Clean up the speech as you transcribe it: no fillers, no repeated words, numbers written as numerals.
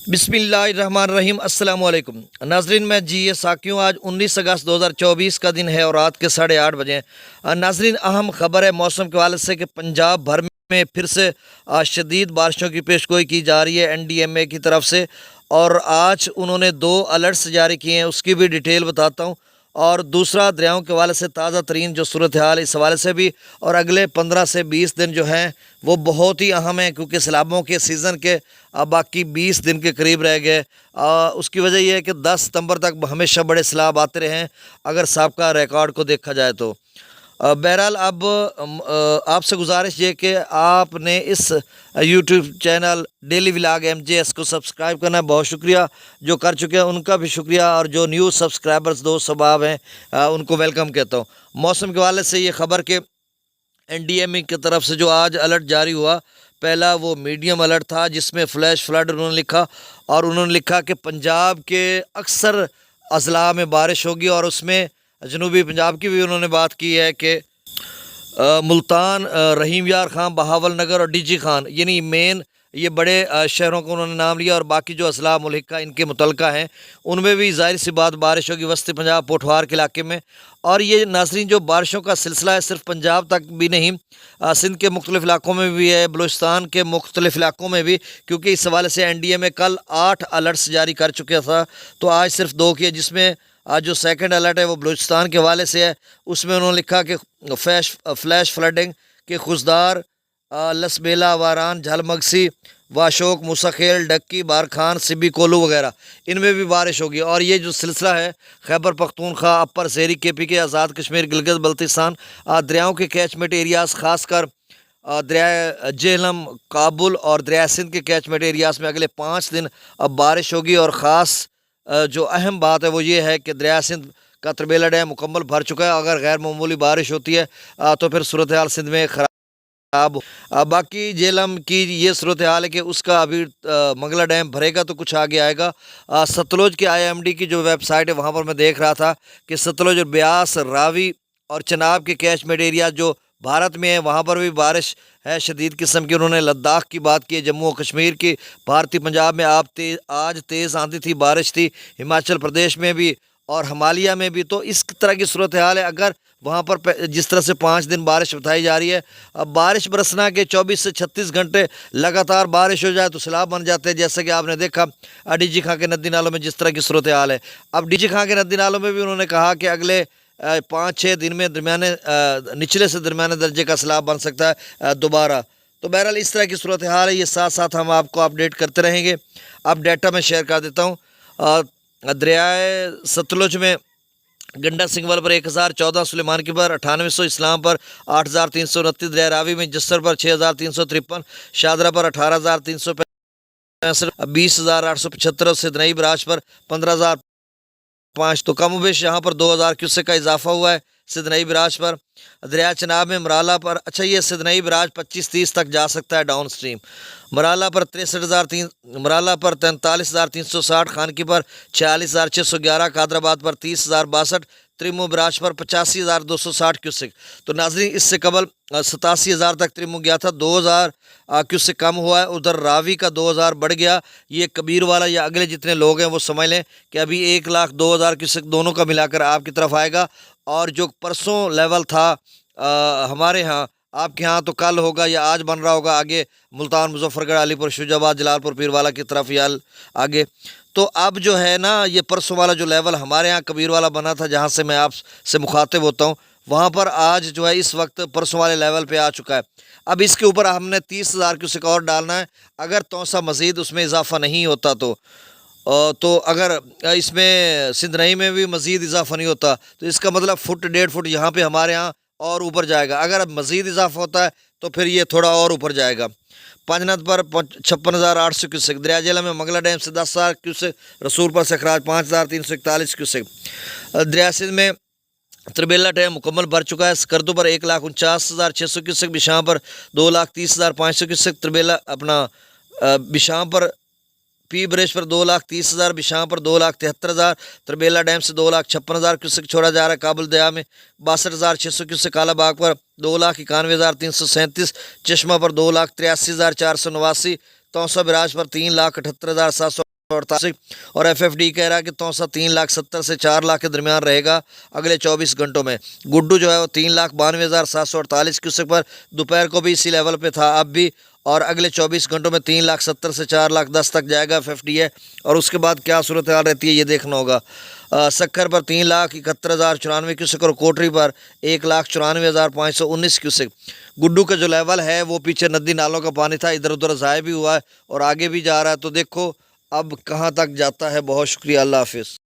बिस्मिल्लाहिर्रहमानिर्रहीम अस्सलाम वालेकुम नाजरीन, मैं जी ये साकियों। आज 19 अगस्त 2024 का दिन है और रात के 8:30 बजे हैं। नाजरीन, अहम खबर है मौसम के हवाले से कि पंजाब भर में फिर से शदीद बारिशों की पेशगोई की जा रही है NDMA की तरफ से। और आज उन्होंने 2 अलर्ट्स जारी किए हैं, उसकी भी डिटेल बताता हूँ। और दूसरा, दरियाओं के हवाले से ताज़ा तरीन जो सूरत हाल इस हवाले से भी। और अगले 15 से 20 दिन जो हैं वो बहुत ही अहम है, क्योंकि सैलाबों के सीज़न के अब बाकी 20 दिन के करीब रह गए। उसकी वजह यह है कि 10 सितंबर तक हमेशा बड़े सैलाब आते रहे हैं, अगर साबका रिकॉर्ड को देखा जाए तो। बहरहाल, अब आपसे गुजारिश ये कि आपने इस YouTube channel daily vlog MJS को सब्सक्राइब करना है। बहुत शुक्रिया जो कर चुके हैं, उनका भी शुक्रिया। और जो न्यू सब्सक्राइबर्स दोस्त सबाब हैं, उनको वेलकम कहता हूँ। मौसम के हवाले से ये खबर के NDMA की तरफ से जो आज अलर्ट जारी हुआ, पहला वो मीडियम अलर्ट था जिसमें फ्लैश फ्लड उन्होंने लिखा। और उन्होंने लिखा कि पंजाब के अक्सर अजला में बारिश होगी। और उसमें जनूबी पंजाब की भी उन्होंने बात की है कि मुल्तान, रहीम यार खान, बहावल नगर और DG खान, यानी मेन ये बड़े शहरों को उन्होंने नाम लिया। और बाकी जो असला मुल्का इनके मुतलका हैं उनमें भी ज़ाहिर सी बात बारिश होगी, वस्ती पंजाब पोठवार के इलाके में। और ये नाजरीन जो बारिशों का सिलसिला है सिर्फ पंजाब तक भी नहीं, सिंध के मुख्तलिफ़ इलाकों में भी है, बलूचिस्तान के मुख्तलिफ़ इलाकों में भी। क्योंकि इस हवाले से NDMA कल 8 अलर्ट्स जारी कर चुका था, तो आज सिर्फ 2 किए, जिसमें आज जो सेकंड अलर्ट है वो बलूचिस्तान के हवाले से है। उसमें उन्होंने लिखा कि फ्लैश फ्लडिंग के खुशदार, लसबेला, वारान, झलमगसी, वाशोक, मुसाखेल, डक्की, बारखान, सिबी कोलू वगैरह, इनमें भी बारिश होगी। और ये जो सिलसिला है खैबर पख्तूनख्वा, अपर शहरी KPK, आज़ाद कश्मीर, गिलगित बल्तिस्तान, दरियाओं के कैचमेंट एरियाज़, ख़ासकर दरिया जेहलम, काबुल और दरिया सिंध के कैचमेंट एरियाज़ में अगले 5 दिन अब बारिश होगी। और ख़ास जो अहम बात है वो ये है कि दरिया सिंध का तरबेला डैम मुकम्मल भर चुका है। अगर गैर मामूली बारिश होती है तो फिर सूरत हाल सिंध में खराब। बाकी जेहलम की ये सूरत हाल है कि उसका अभी मंगला डैम भरेगा तो कुछ आगे आएगा। सतलुज के IMD की जो वेबसाइट है वहाँ पर मैं देख रहा था कि सतलुज और ब्यास, रावी और चनाब के कैचमेंट एरिया जो भारत में है वहाँ पर भी बारिश है शदीद किस्म की। उन्होंने लद्दाख की बात की है, जम्मू और कश्मीर की, भारतीय पंजाब में आज तेज़ आंधी थी, बारिश थी, हिमाचल प्रदेश में भी और हिमालय में भी। तो इस तरह की सूरत हाल है। अगर वहाँ पर जिस तरह से 5 दिन बारिश बताई जा रही है, अब बारिश बरसना के 24 से 36 घंटे लगातार बारिश हो जाए तो सैलाब बन जाते हैं, जैसे कि आपने देखा DG खां के नदी नालों में जिस तरह की सूरत हाल है। अब DG खां के नदी नालों में भी उन्होंने कहा कि अगले 5-6 दिन में दरमियाने निचले से दरमियाने दर्जे का सैलाब बन सकता है दोबारा। तो बहरहाल इस तरह की सूरत हाल है। ये साथ साथ हम आपको अपडेट करते रहेंगे। अब डाटा मैं शेयर कर देता हूँ। दरियाए सतलुज में गंडा सिंगवल पर 1014, सुलेमान की पर 9800, इस्लाम पर 8329, दरिया रावी में जस्सर पर 6353, शादरा पर 18365, 20875, सिदनई बराज पर 15005। तो कम बेश यहाँ पर 2000 क्यूसेक का इजाफा हुआ है सिदनई बराज पर। दरिया चनाब में मराला पर, अच्छा ये सिदनई बराज 25-30 तक जा सकता है डाउन स्ट्रीम। मराला पर 43,360, खानकी पर 46,611, कादराबाद पर 30,062, त्रिमो बराज पर 85,260 क्यूसेक। तो नाजरीन, इससे कबल 87,000 तक त्रिमो गया था, 2,000 क्यूसेक कम हुआ है। उधर रावी का 2,000 बढ़ गया। ये कबीर वाला या अगले जितने लोग हैं वो समझ लें कि अभी 1,02,000 क्यूसेक दोनों का मिलाकर आपकी तरफ आएगा। और जो परसों लेवल था हमारे यहाँ, आपके यहाँ तो कल होगा या आज बन रहा होगा आगे, मुल्तान, मुजफ्फरगढ़, अलीपुर, शुजाबाद, जलालपुर, पीरवाला की तरफ या आगे। तो अब जो है ना, ये परसों वाला जो लेवल हमारे यहाँ कबीर वाला बना था, जहाँ से मैं आपसे मुखातिब होता हूँ, वहाँ पर आज जो है इस वक्त परसों वाले लेवल पे आ चुका है। अब इसके ऊपर हमने 30,000 क्यूसेक और डालना है। अगर तोसा मज़ीद उसमें इजाफा नहीं होता तो अगर इसमें सिंधनई में भी मज़ीद इजाफा नहीं होता तो इसका मतलब फुट 1.5 फुट यहाँ पे हमारे यहाँ और ऊपर जाएगा। अगर मज़ीद इजाफा होता है तो फिर ये थोड़ा और ऊपर जाएगा। पंजनद पर 56,800 क्यूसेक, दरिया जेला में मंगला डैम से 10,000 क्यूसेक, रसूलपुर से खराज 5,341 क्यूसेक। दरिया सिंध में तरबेला डैम मुकम्मल भर चुका है। स्कर्दू पर 1,49,600 क्यूसेक, बिशाम पर 2,30,500 क्यूसेक, तरबेला अपना बिशाम पर पी ब्रेश पर 2,30,000, बिशाम पर 2,73,000, तरबेला डैम से 2,56,000 क्यूसेक छोड़ा जा रहा है। काबुल दरिया में 62,600 क्यूसेक, कालाबाग पर 2,91,337, चश्मा पर 2,83,489, तौसा बराज पर 3,78,700। और FFD कह रहा है कि तौसा 3,70,000 से 4 लाख के दरमियान रहेगा अगले 24 घंटों में। गुड्डू जो है वो 3,92,748 क्यूसेक पर दोपहर को भी इसी लेवल पे था, अब भी, और अगले 24 घंटों में 3,70,000 से 4,10,000 तक जाएगा FFD है। और उसके बाद क्या सूरत हाल रहती है ये देखना होगा। सक्खर पर 3,71,094 क्यूसेक और कोटरी पर 1,94,519 क्यूसेक। गुड्डू का जो लेवल है वो पीछे नदी नालों का पानी था, इधर उधर ज़ाय भी हुआ है और आगे भी जा रहा है, तो देखो अब कहाँ तक जाता है। बहुत शुक्रिया, अल्लाह हाफिज़।